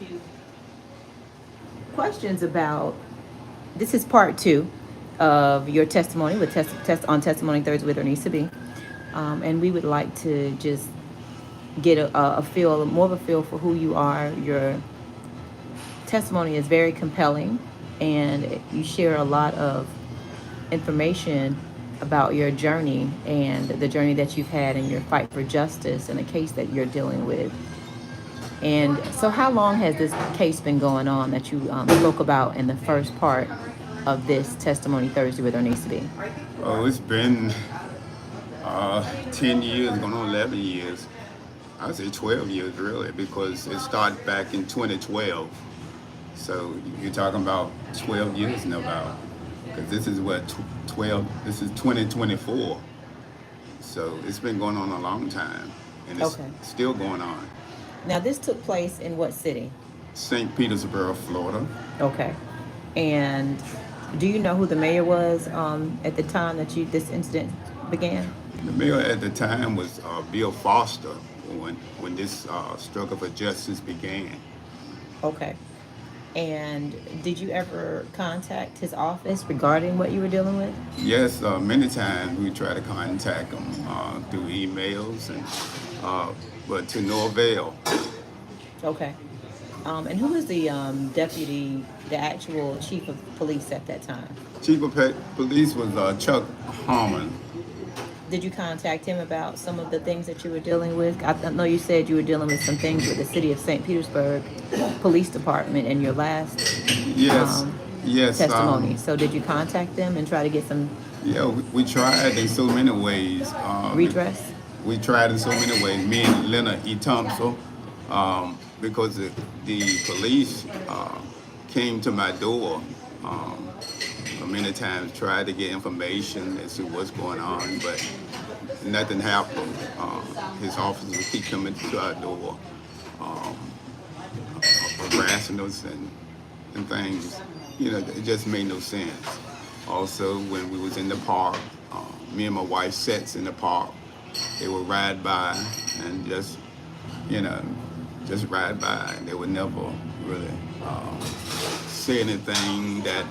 few questions about. This is part two of your testimony with on Testimony Thursday with Ernisa B. And we would like to just get a feel, more of a feel for who you are. Your testimony is very compelling, and you share a lot of information about your journey and the journey that you've had in your fight for justice and a case that you're dealing with. And so how long has this case been going on that you spoke about in the first part of this Testimony Thursday with Ernisa B? Oh, it's been 10 years, going on 11 years. I would say 12 years, really, because it started back in 2012. So you're talking about 12 years now, about, because this is what, 12, this is 2024. So it's been going on a long time, and it's still going on. Now, this took place in what city? St. Petersburg, Florida. Okay. And do you know who the mayor was at the time that this incident began? The mayor at the time was Bill Foster when this struggle for justice began. Okay. And did you ever contact his office regarding what you were dealing with? Yes, many times we try to contact him through emails, but to no avail. Okay. And who was the deputy, the actual chief of police at that time? Chief of police was Chuck Harmon. Did you contact him about some of the things that you were dealing with? I know you said you were dealing with some things with the city of St. Petersburg Police Department in your last testimony. So did you contact them and try to get some... Yeah, we tried in so many ways. Redress? We tried in so many ways. Me and Leonard E. Thompson, because the police came to my door many times, tried to get information as to what's going on, but nothing happened. His officers would keep coming to our door, harassing us and things. You know, it just made no sense. Also, when we was in the park, me and my wife sat in the park. They would ride by and just ride by. They would never really say anything that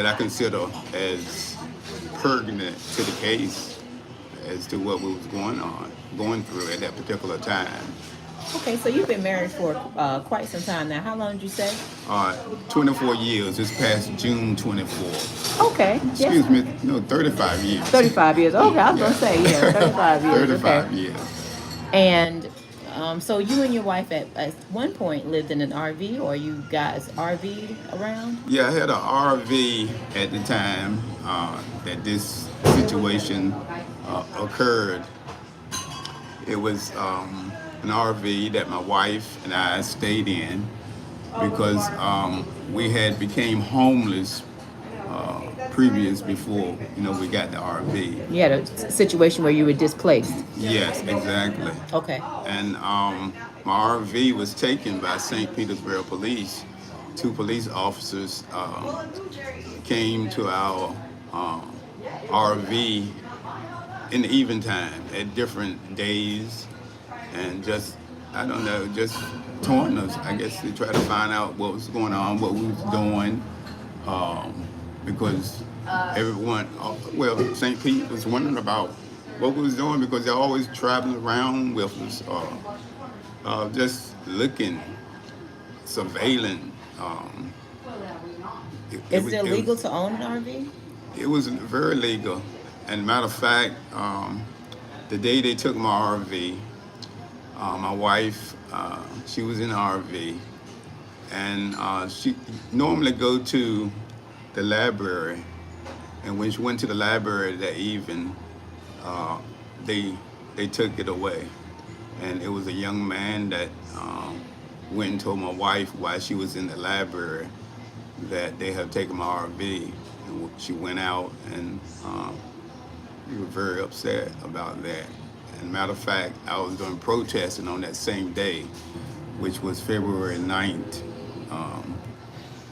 I consider as pertinent to the case as to what was going through at that particular time. Okay, so you've been married for quite some time now. How long did you say? 24 years. This past June 24. Okay. Excuse me. No, 35 years. 35 years. Okay, I was going to say, 35 years. 35 years. And so you and your wife at one point lived in an RV, or you guys RV'd around? Yeah, I had an RV at the time that this situation occurred. It was an RV that my wife and I stayed in because we had became homeless previous before we got the RV. You had a situation where you were displaced. Yes, exactly. Okay. And my RV was taken by St. Petersburg Police. 2 police officers came to our RV in the evening time at different days, and just taunting us. I guess they tried to find out what was going on, what we was doing, because everyone, St. Pete was wondering about what we was doing, because they're always traveling around with us, just looking, surveilling. Is it illegal to own an RV? It was very legal. And matter of fact, the day they took my RV, my wife, she was in the RV, and she normally go to the library. And when she went to the library that evening, they took it away. And it was a young man that went and told my wife while she was in the library that they had taken my RV. And she went out, and we were very upset about that. And matter of fact, I was doing protesting on that same day, which was February 9th. I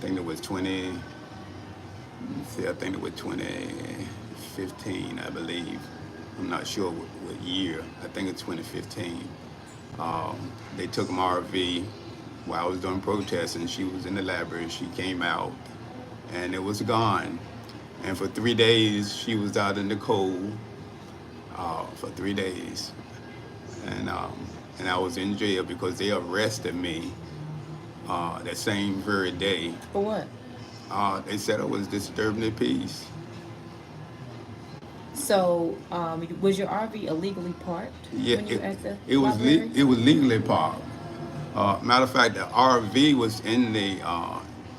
think it was 2015, I believe. I'm not sure what year. I think it's 2015. They took my RV while I was doing protests, and she was in the library. She came out, and it was gone. And for 3 days, she was out in the cold for 3 days, and and I was in jail because they arrested me that same very day. For what? They said I was disturbing the peace. So, was your RV illegally parked Yeah, when you were at the it was library? it was legally parked. Matter of fact, the RV was in the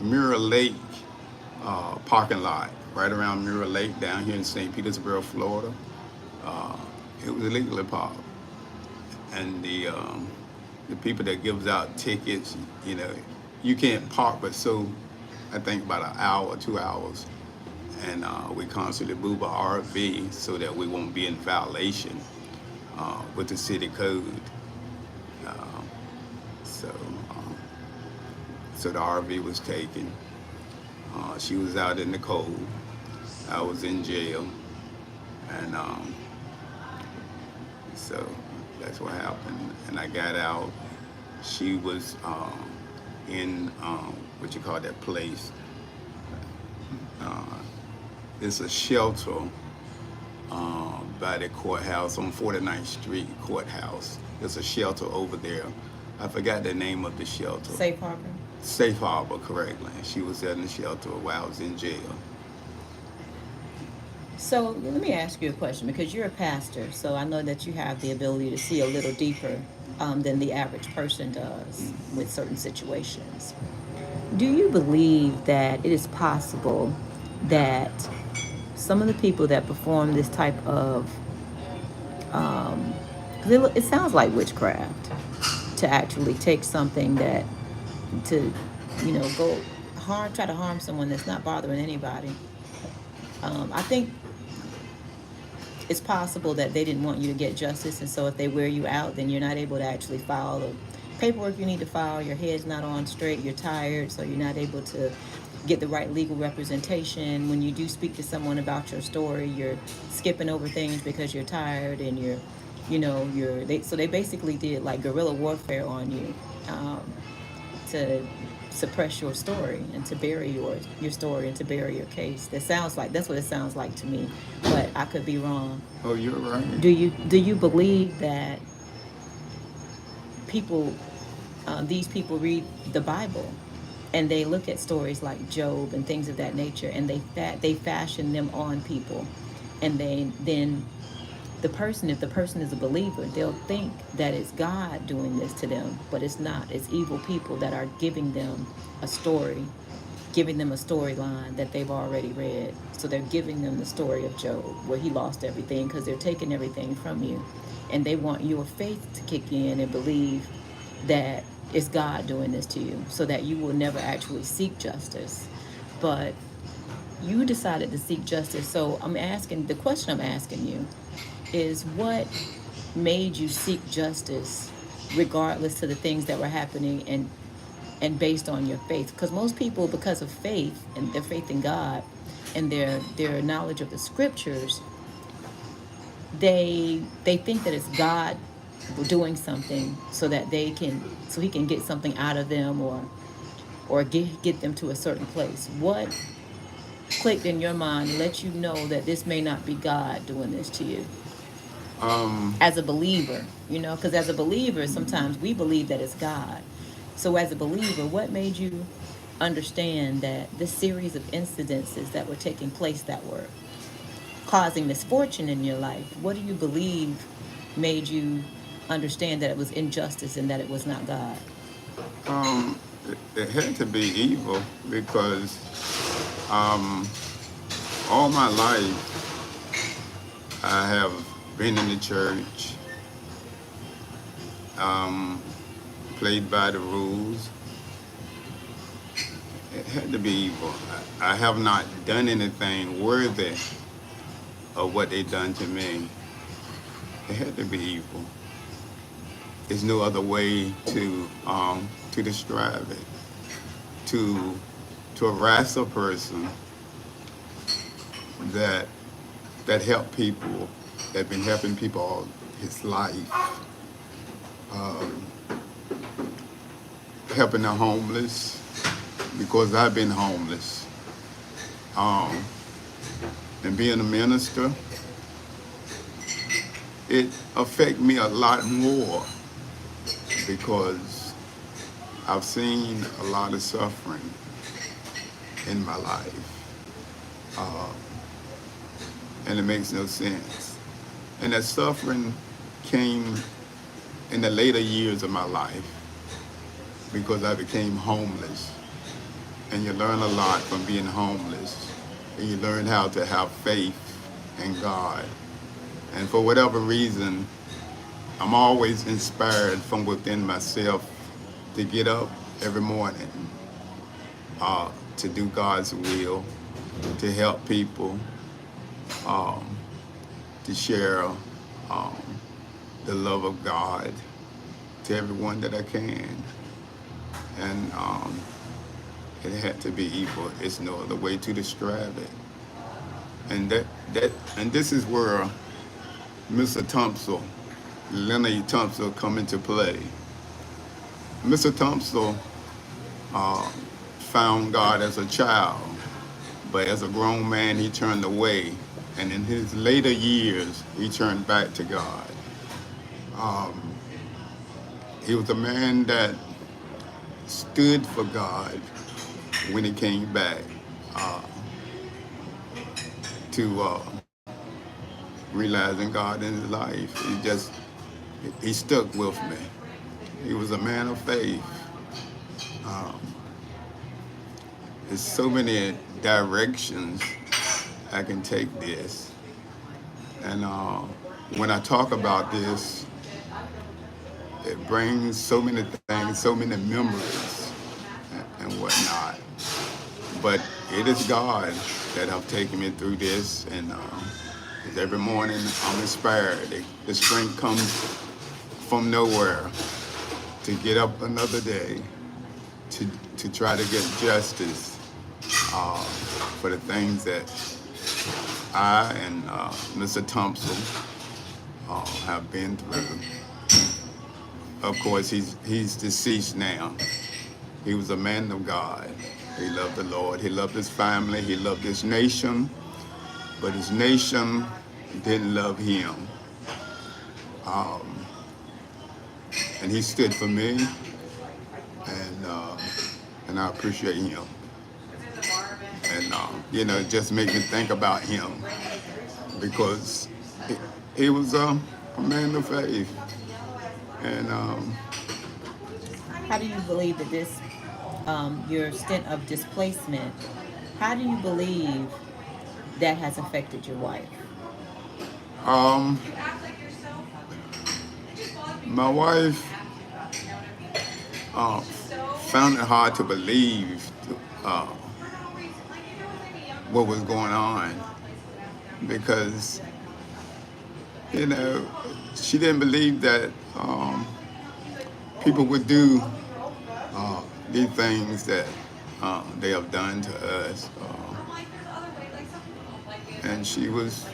Mirror Lake parking lot, right around Mirror Lake down here in St. Petersburg, Florida. Uh, it was illegally parked, and the people that gives out tickets, you know, you can't park but so I think about an hour, 2 hours, and we constantly move our RV so that we won't be in violation with the city code. Uh, so, um, so the RV was taken. She was out in the cold. I was in jail, and so that's what happened. And I got out. She was in what you call that place. Uh, it's a shelter by the courthouse on 49th Street Courthouse. There's a shelter over there. I forgot the name of the shelter. Safe harbor. Safe Harbor, correctly. She was in the shelter while I was in jail. So let me ask you a question because you're a pastor, so I know that you have the ability to see a little deeper than the average person does with certain situations. Do you believe that it is possible that some of the people that perform this type of, 'cause it sounds like witchcraft, to actually take something that, to, go try to harm someone that's not bothering anybody? I think it's possible that they didn't want you to get justice, and so if they wear you out, then you're not able to actually file the paperwork you need to file. Your head's not on straight, you're tired, so you're not able to get the right legal representation. When you do speak to someone about your story, you're skipping over things because you're tired, and so they basically did like guerrilla warfare on you, to suppress your story and to bury your story and to bury your case. That's what it sounds like to me, but I could be wrong. Oh, you're right. Do you believe that people these people read the Bible and they look at stories like Job and things of that nature, and they fashion them on people, and then if the person is a believer, they'll think that it's God doing this to them, but it's not. It's evil people that are giving them a story, giving them a storyline that they've already read. So they're giving them the story of Job, where he lost everything because they're taking everything from you, and they want your faith to kick in and believe that it's God doing this to you, so that you will never actually seek justice. But you decided to seek justice. So the question I'm asking you is, what made you seek justice regardless to the things that were happening, and based on your faith? Because most people, because of faith and their faith in God and their knowledge of the scriptures, they think that it's God doing something so that he can get something out of them, or get them to a certain place. What clicked in your mind and let you know that this may not be God doing this to you? As a believer, because as a believer, sometimes we believe that it's God. So as a believer, what made you understand that this series of incidences that were taking place, that were causing misfortune in your life, what do you believe made you understand that it was injustice and that it was not God? It had to be evil because all my life I have been in the church, played by the rules. It had to be evil. I have not done anything worthy of what they done to me. It had to be evil. There's no other way to describe it. To harass a person that helped people, that been helping people all his life, um, helping the homeless because I've been homeless. Um, and being a minister, it affected me a lot more because I've seen a lot of suffering in my life, uh, and it makes no sense. And that suffering came in the later years of my life because I became homeless. And you learn a lot from being homeless. And you learn how to have faith in God. And for whatever reason, I'm always inspired from within myself to get up every morning, to do God's will, to help people, um, to share um, the love of God to everyone that I can. And it had to be evil. It's no other way to describe it. And and this is where Mr. Thompson, Leonard Thompson, come into play. Mr. Thompson uh, found God as a child, but as a grown man, he turned away. And in his later years, he turned back to God. Um, he was a man that stood for God when he came back uh, to realizing God in his life. He stuck with me. He was a man of faith. Um, there's so many directions I can take this. And when I talk about this, it brings so many things, so many memories and whatnot. But it is God that have taken me through this, and 'cause every morning I'm inspired. The strength comes from nowhere to get up another day to try to get justice uh, for the things that I and Mr. Thompson have been through. Of course, he's deceased now. He was a man of God. He loved the Lord. He loved his family. He loved his nation. But his nation didn't love him. Um, and he stood for me, and I appreciate him. And it just made me think about him because he was a man of faith. And How do you believe that this, your stint of displacement, how do you believe that has affected your wife? um, my wife uh, found it hard to believe uh, what was going on because, you know, she didn't believe that people would do these things that they have done to us. And she was,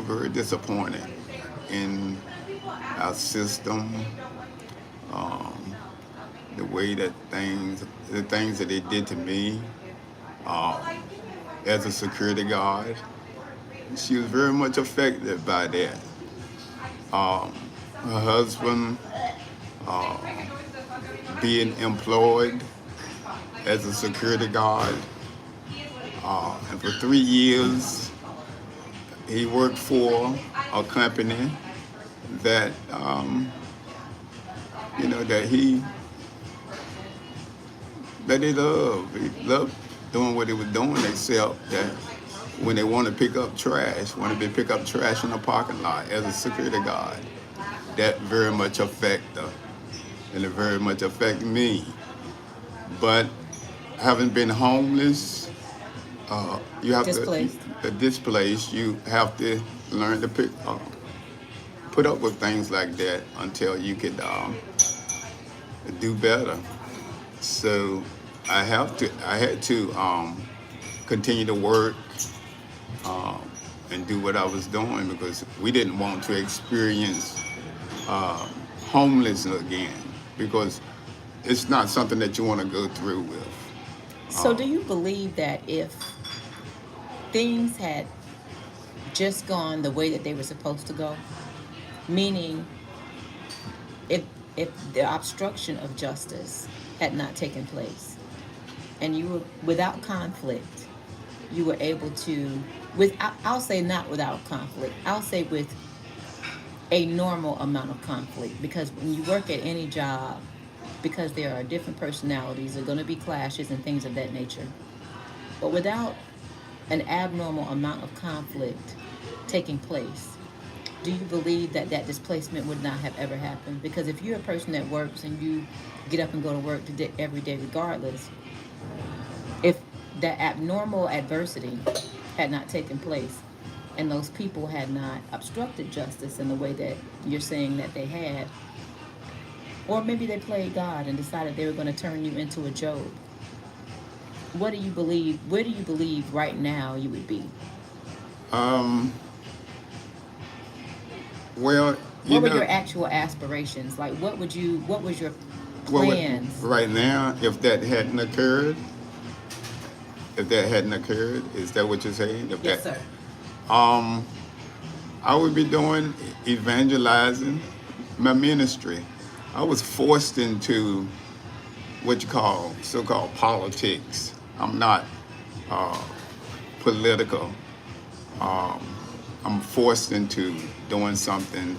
very disappointed in our system, um, the way that the things that they did to me uh, as a security guard. She was very much affected by that. Um, Her husband uh, being employed as a security guard, and for 3 years he worked for a company that that he loved. He loved doing what he was doing, except that when they want to pick up trash, pick up trash in the parking lot as a security guard, that very much affect her, and it very much affect me. But having been homeless, you have Displaced. displaced. You have to learn to put up with things like that until you could do better. So I had to continue to work um, and do what I was doing because we didn't want to experience uh, homeless again, because it's not something that you want to go through with. So, do you believe that if things had just gone the way that they were supposed to go, meaning if the obstruction of justice had not taken place, and you were without conflict, you were able to, with I'll say not without conflict, I'll say with a normal amount of conflict, because when you work at any job, because there are different personalities, there are going to be clashes and things of that nature, but without an abnormal amount of conflict taking place, do you believe that that displacement would not have ever happened? Because if you're a person that works and you get up and go to work every day regardless, if that abnormal adversity had not taken place and those people had not obstructed justice in the way that you're saying that they had, or maybe they played God and decided they were going to turn you into a Job, what do you believe? Where do you believe right now you would be? Um, well, you What were know, your actual aspirations? Like, what was your well, plans? right now, if that hadn't occurred, is that what you're saying? If Yes, that, sir. um, I would be doing evangelizing, my ministry. I was forced into what you call so-called politics. I'm not uh, political. Um, I'm forced into doing something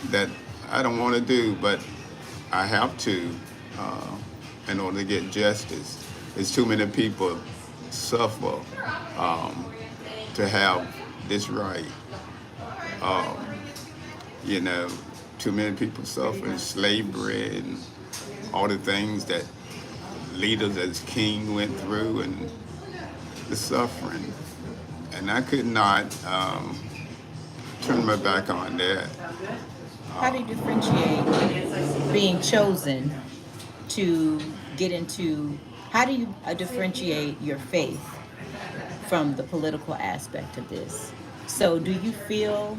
that I don't want to do, but I have to uh, in order to get justice. There's too many people suffer um, to have this right. Um, you know, too many people suffer in slavery and all the things that leaders as king went through, and the suffering. And I could not turn my back on that. How do you differentiate being chosen to get into? How do you differentiate your faith from the political aspect of this? So, do you feel,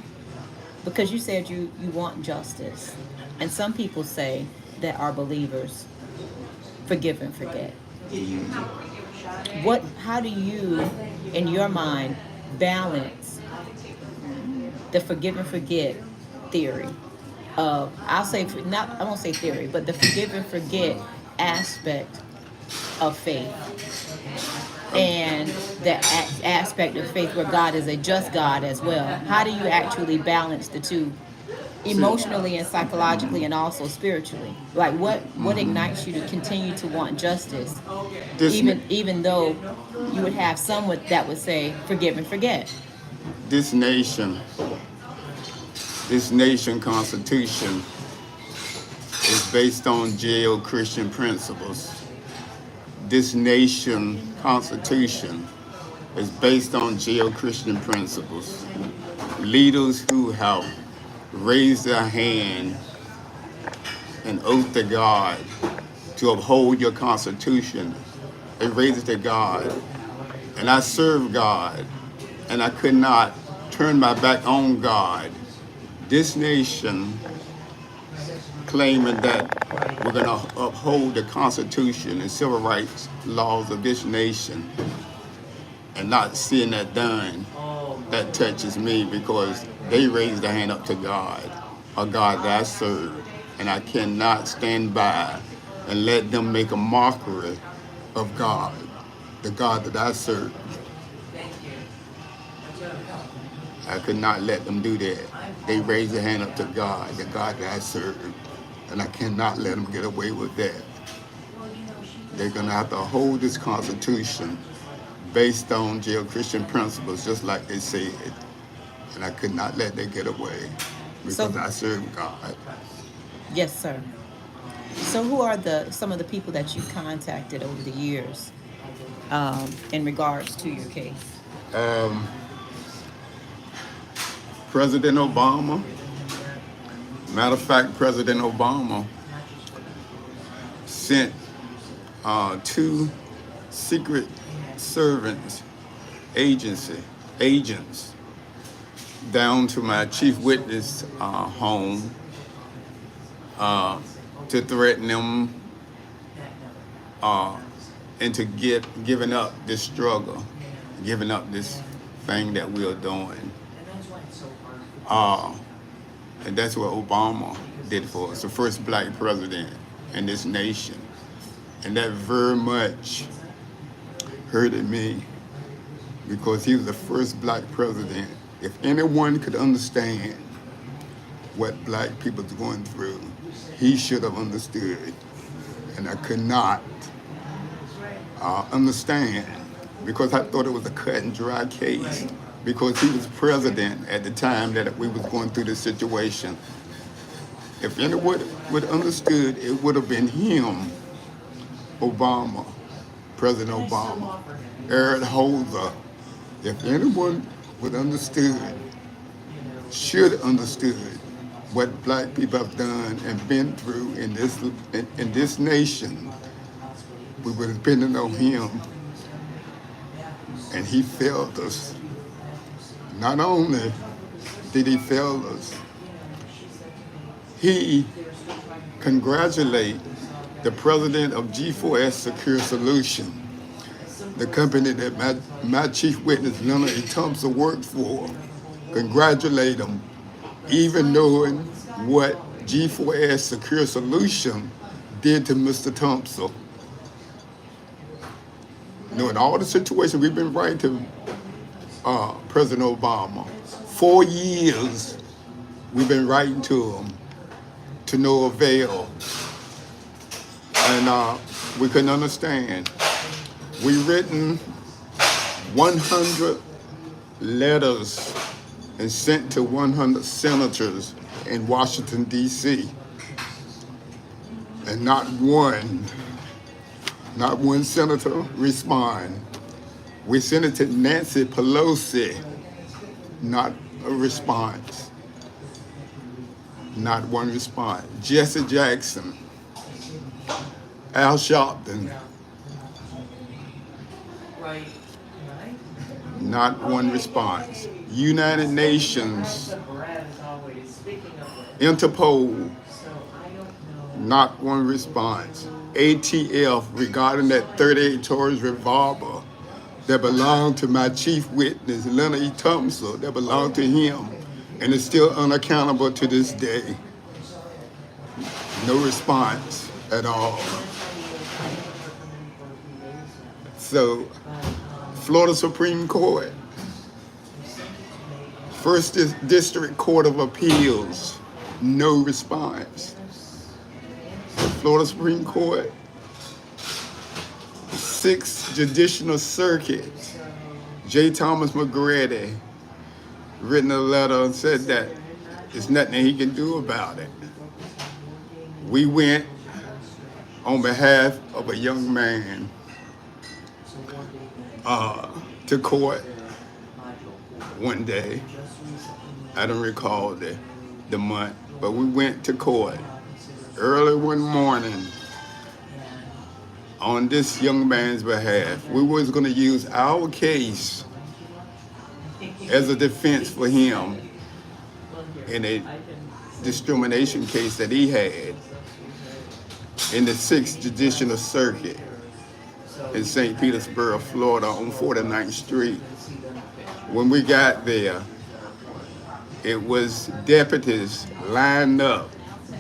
because you said you want justice, and some people say that are believers forgive and forget. How do you, in your mind, balance the forgive and forget theory of, I'll say, not, I won't say theory, but the forgive and forget aspect of faith, and the aspect of faith where God is a just God as well? How do you actually balance the two, See, emotionally and psychologically and also spiritually? Like, what ignites you to continue to want justice, this even though you would have someone that would say forgive and forget? this nation, this nation constitution is based on Judeo-Christian principles. This nation constitution is based on Judeo-Christian principles. Leaders who have raised their hand and oath to God to uphold your constitution, they raised it to God. And I serve God, and I could not turn my back on God. This nation claiming that we're going to uphold the Constitution and civil rights laws of this nation, and not seeing that done, that touches me, because they raised their hand up to God, a God that I serve, and I cannot stand by and let them make a mockery of God, the God that I serve. I could not let them do that. They raised their hand up to God, the God that I serve, and I cannot let them get away with that. They're going to have to hold this Constitution based on Judeo-Christian principles, just like they said, and I could not let that get away, because So, I serve God. yes, sir. So, who are some of the people that you contacted over the years in regards to your case? Um, President Obama, matter of fact, President Obama sent two secret servants, agents, down to my chief witness home to threaten them uh, and to giving up this struggle, giving up this thing that we are doing. Uh, and that's what Obama did for us, the first black president in this nation. And that very much hurted me because he was the first black president. If anyone could understand what black people are going through, he should have understood. And I could not understand because I thought it was a cut and dry case because he was president at the time that we was going through this situation. If anyone would have understood, it would have been him, Obama, President Obama, Eric Holder. If anyone would understood, should understood what black people have done and been through in this nation, we would have depended on him. And he failed us. Not only did he fail us, he congratulated the president of G4S Secure Solution, the company that my chief witness, Leonard E. Thompson, worked for, congratulate him, even knowing what G4S Secure Solution did to Mr. Thompson. Knowing all the situations we've been writing to President Obama. 4 years we've been writing to him to no avail. And we couldn't understand. We written 100 letters and sent to 100 senators in Washington, D.C. And not one senator respond. We sent it to Nancy Pelosi, not a response. Not one response. Jesse Jackson, Al Sharpton, not one response. United Nations, Interpol, not one response. ATF regarding that 38 Taurus revolver that belonged to my chief witness, Leonard E. Thompson, that belonged to him, and is still unaccountable to this day. No response at all. So, Florida Supreme Court, First District Court of Appeals, no response. Florida Supreme Court, 6th Judicial Circuit, J. Thomas McGrady, written a letter and said that there's nothing he can do about it. We went on behalf of a young man to court one day. I don't recall the month, but we went to court early one morning on this young man's behalf. We was going to use our case as a defense for him in a discrimination case that he had in the 6th Judicial Circuit in St. Petersburg, Florida on 49th Street. When we got there, it was deputies lined up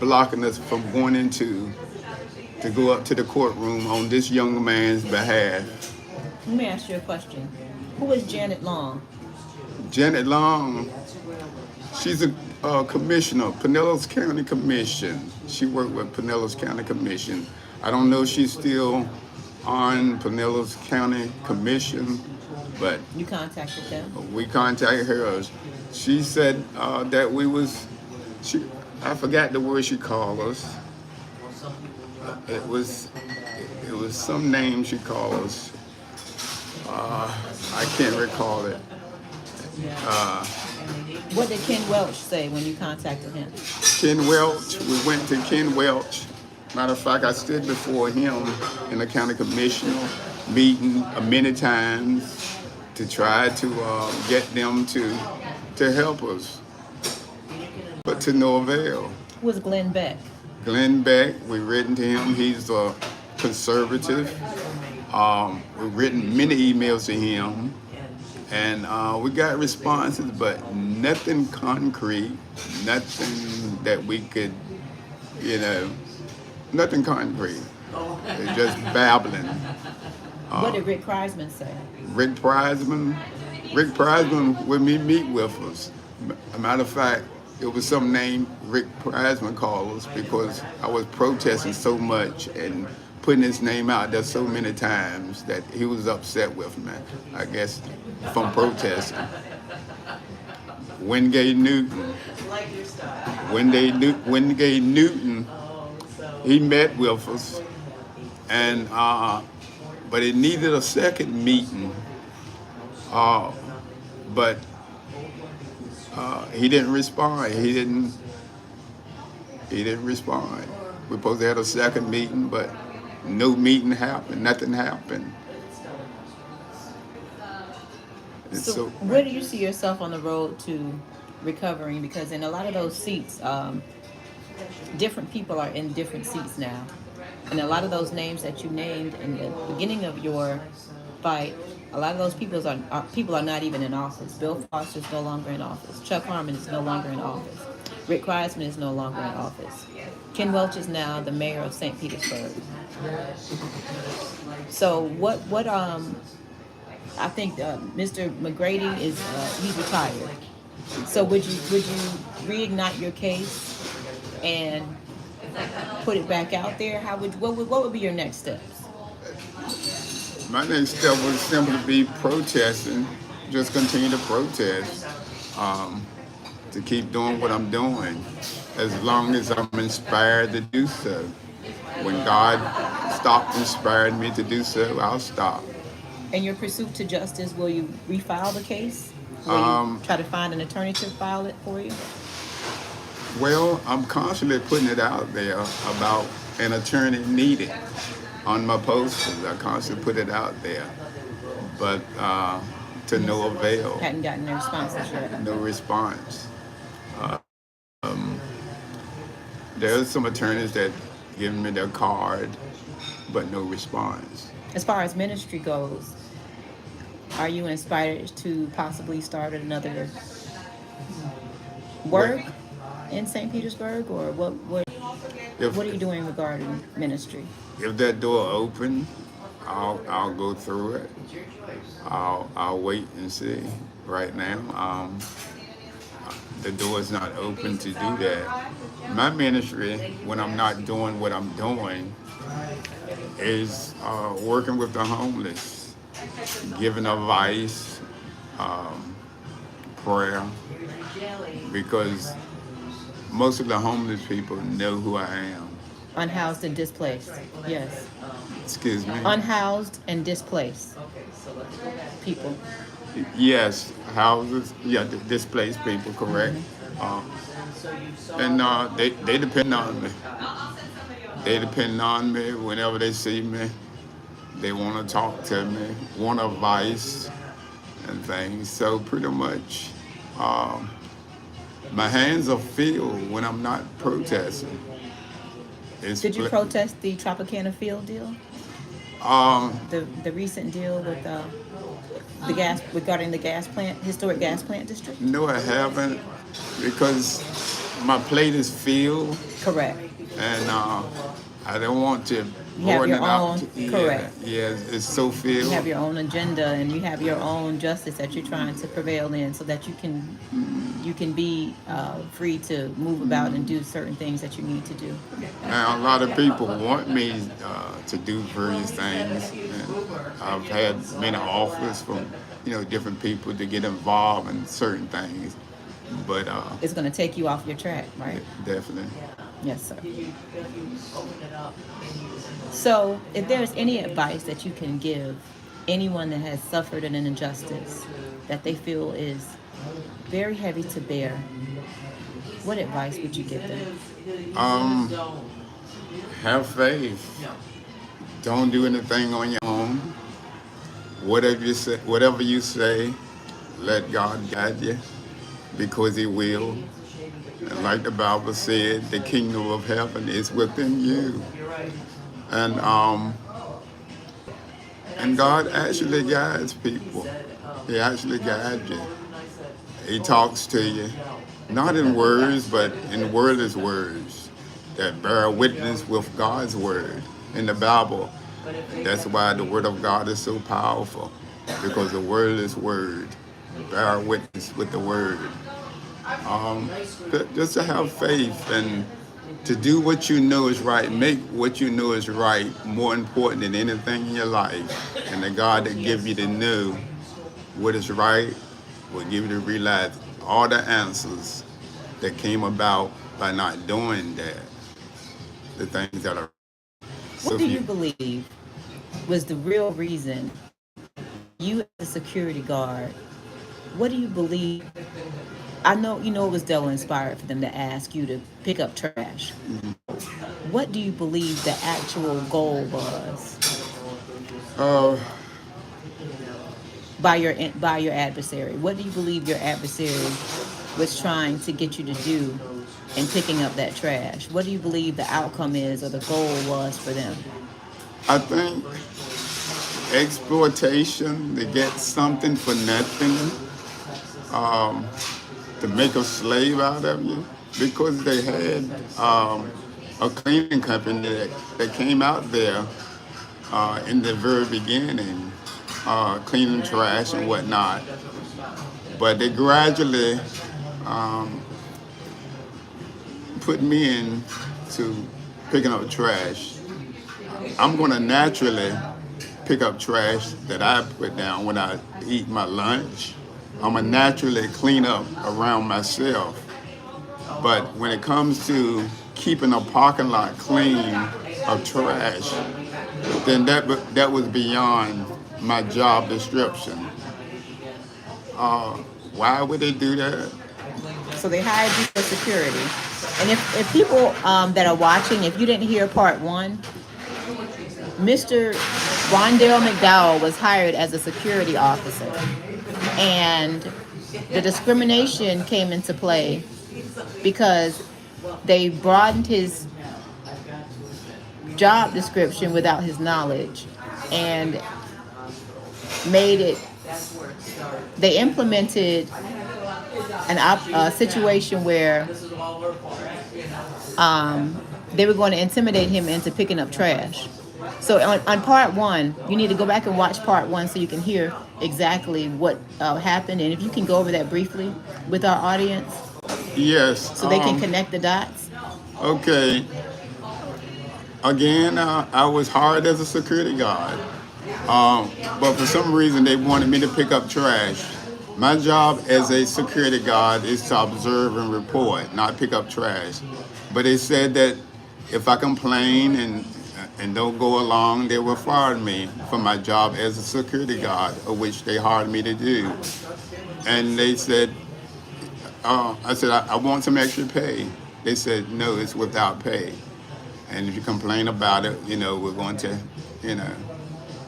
blocking us from going into to go up to the courtroom on this young man's behalf. Let me ask you a question. Who is Janet Long? Janet Long, she's a commissioner, Pinellas County Commission. She worked with Pinellas County Commission. I don't know if she's still on Pinellas County Commission, but You contacted them? we contacted her. She said that I forgot the word she called us. It was some name she called us. I can't recall it. What did Ken Welch say when you contacted him? Ken Welch, we went to Ken Welch. Matter of fact, I stood before him in the county commissioner meeting many times to try to get them to help us, but to no avail. Who was Glenn Beck? Glenn Beck, we've written to him. He's a conservative. We've written many emails to him, and we got responses, but nothing concrete, nothing that we could, you know, nothing concrete. It's just babbling. What did Rick Kreisman say? Rick Prizeman, Rick Prizeman would meet with us. A matter of fact, it was some name Rick Prizeman called us because I was protesting so much and putting his name out there so many times that he was upset with me, I guess, from protesting. Wingate Newton. Wingate Newton, he met with us, and but it needed a second meeting. But he didn't respond. He didn't respond. We're supposed to have a second meeting, but no meeting happened. Nothing happened. And So, where do you see yourself on the road to recovering? Because in a lot of those seats, different people are in different seats now. And a lot of those names that you named in the beginning of your fight, a lot of those people are not even in office. Bill Foster is no longer in office. Chuck Harmon is no longer in office. Rick Kreisman is no longer in office. Ken Welch is now the mayor of St. Petersburg. So I think Mr. McGrady is he's retired. So would you reignite your case and put it back out there? What would be your next steps? my next step would simply be protesting, just continue to protest, to keep doing what I'm doing, as long as I'm inspired to do so. When God stopped inspiring me to do so, I'll stop. In your pursuit to justice, will you refile the case? Will you try to find an attorney to file it for you? Well, I'm constantly putting it out there about an attorney needed on my posters. I constantly put it out there, but to no avail. Hadn't gotten no responses yet. No response. There's some attorneys that give me their card, but no response. As far as ministry goes, are you inspired to possibly start another work in St. Petersburg, or what are you doing regarding ministry? If that door open, I'll go through it. I'll wait and see. Right now, the door is not open to do that. My ministry, when I'm not doing what I'm doing, is working with the homeless, giving advice, prayer, because most of the homeless people know who I am. Unhoused and displaced. Yes. Excuse me? Unhoused and displaced people. Yes, houses, displaced people, correct. And they depend on me. They depend on me whenever they see me. They want to talk to me, want advice and things. So pretty much, my hands are filled when I'm not protesting. Did you protest the Tropicana Field deal? The recent deal with the gas, regarding the gas plant, historic gas plant district? No, I haven't, because my plate is filled. Correct. And I don't want to You have your out. own, correct. Yeah, it's so filled. You have your own agenda, and you have your own justice that you're trying to prevail in, so that you can be free to move about and do certain things that you need to do. Now, a lot of people want me to do various things, and I've had many offers from different people to get involved in certain things, but It's going to take you off your track, right? definitely. Yes, sir. So, if there's any advice that you can give anyone that has suffered an injustice that they feel is very heavy to bear, what advice would you give them? Have faith. Don't do anything on your own. Whatever you say, let God guide you, because He will. And like the Bible said, the kingdom of heaven is within you. And and God actually guides people. He actually guides you. He talks to you, not in words, but in wordless words that bear witness with God's word in the Bible. That's why the word of God is so powerful, because the wordless word bear witness with the word. Um, just to have faith and to do what you know is right, make what you know is right more important than anything in your life. And the God that give you to know what is right will give you to realize all the answers that came about by not doing that, the things that are. So What if do you, you believe was the real reason you, as a security guard, what do you believe? I know you know it was devil inspired for them to ask you to pick up trash. What do you believe the actual goal was uh, by your adversary? What do you believe your adversary was trying to get you to do in picking up that trash? What do you believe the outcome is or the goal was for them? I think exploitation to get something for nothing, um, to make a slave out of you, because they had a cleaning company that came out there in the very beginning, cleaning trash and whatnot. But they gradually um, put me in to picking up trash. I'm going to naturally pick up trash that I put down when I eat my lunch. I'm going to naturally clean up around myself. But when it comes to keeping a parking lot clean of trash, then that was beyond my job description. Uh, why would they do that? So they hired you for security. And if people that are watching, if you didn't hear part one, Mr. Rondale McDowell was hired as a security officer. And the discrimination came into play because they broadened his job description without his knowledge and made it, they implemented a situation where they were going to intimidate him into picking up trash. So on part one, you need to go back and watch part one so you can hear exactly what happened. And if you can go over that briefly with our audience Yes. so they can connect the dots. Okay. Again, I was hired as a security guard, but for some reason they wanted me to pick up trash. My job as a security guard is to observe and report, not pick up trash. But they said that if I complain and don't go along, they will fire me from my job as a security guard, of which they hired me to do. And they said, I said, I want some extra pay. They said, no, it's without pay. And if you complain about it, we're going to, you know,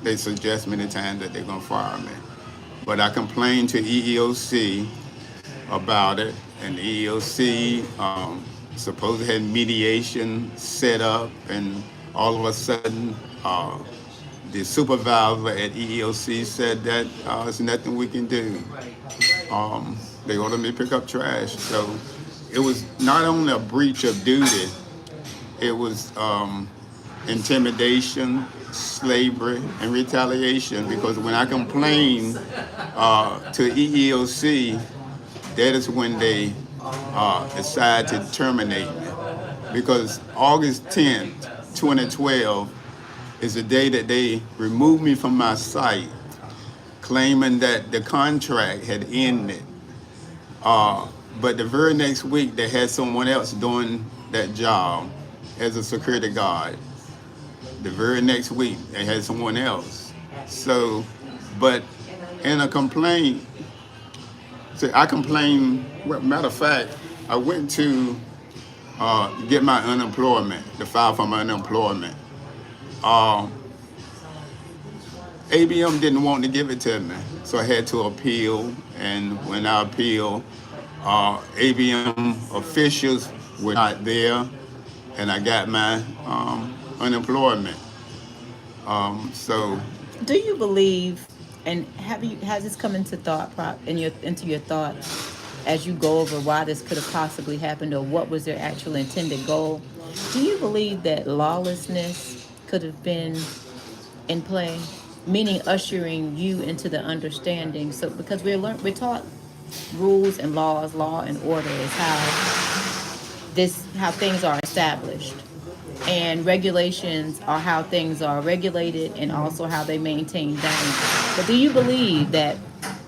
they suggest many times that they're going to fire me. But I complained to EEOC about it, and the EEOC supposedly had mediation set up, and all of a sudden, the supervisor at EEOC said that there's nothing we can do. They ordered me to pick up trash. So it was not only a breach of duty, it was intimidation, slavery, and retaliation. Because when I complained to EEOC, that is when they decided to terminate me. Because August 10th, 2012, is the day that they removed me from my site, claiming that the contract had ended. But the very next week, they had someone else doing that job as a security guard. The very next week, they had someone else. So, but in a complaint, see, I complained, well, matter of fact, I went to get my unemployment, to file for my unemployment. ABM didn't want to give it to me, so I had to appeal. And when I appealed, ABM officials were not there, and I got my unemployment. So Do you believe, and has this come into into your thought as you go over why this could have possibly happened or what was their actual intended goal? Do you believe that lawlessness could have been in play, meaning ushering you into the understanding? So because we're taught rules and laws, law and order is how things are established, and regulations are how things are regulated and also how they maintain balance. But do you believe that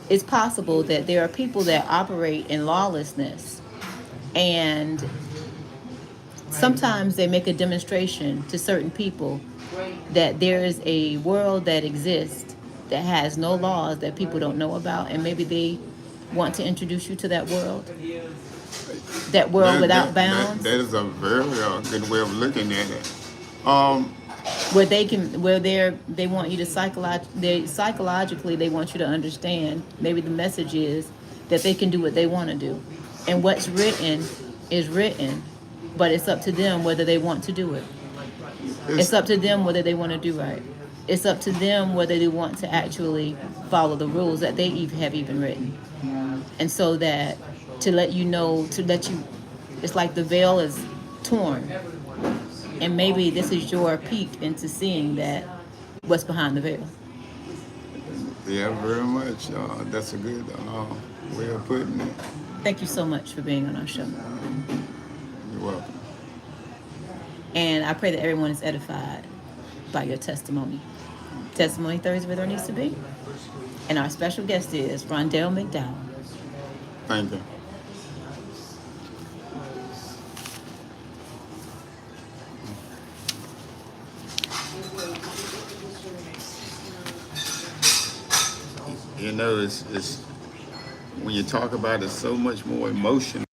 it's possible that there are people that operate in lawlessness, and sometimes they make a demonstration to certain people that there is a world that exists that has no laws that people don't know about, and maybe they want to introduce you to that world without bounds, that is a very good way of looking at it. Um, they want you to psychologically they want you to understand, maybe the message is that they can do what they want to do, and what's written is written, but it's up to them whether they want to do it. It's up to them whether they want to do right. It's up to them whether they want to actually follow the rules that they have even written. And so that to let you know, it's like the veil is torn. And maybe this is your peek into seeing that what's behind the veil. yeah, very much. That's a good way of putting it. Thank you so much for being on our show. You're welcome. And I pray that everyone is edified by your testimony. Testimony Thursday with Ernisa B. And our special guest is Rondale McDowell. Thank you. You know, it's when you talk about it, so much more emotion